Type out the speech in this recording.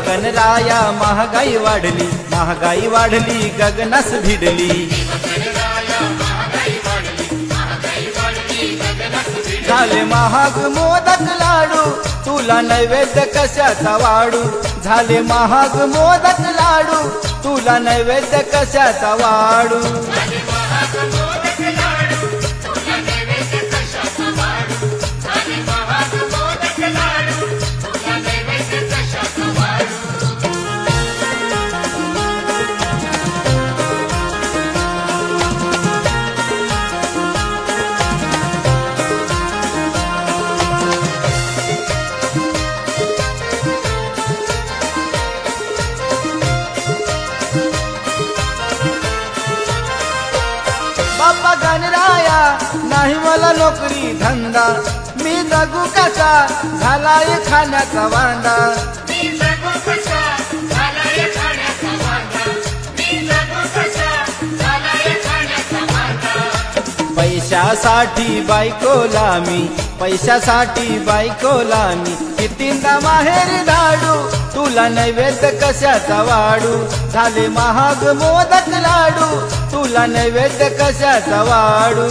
गणराया महागाई वाढली गगनास भिडली। झाले महाग मोदक लाडू तुला नैवेद्य कशाचा वाढू। झाले महाग मोदक लाडू तुला नैवेद्य कशाचा वाढू। बाप्पा गणराया नाही मला नोकरी धंदा, मी जगू कसा झालाय खाण्याचा वांदा। पैशासाठी बायकोला मी कितींदा माहेरी धाडू। तुला नैवेद्य कशाचा वाढू। झाले महाग मोदक लाडू तुला नैवेद्य कशाचा वाढू।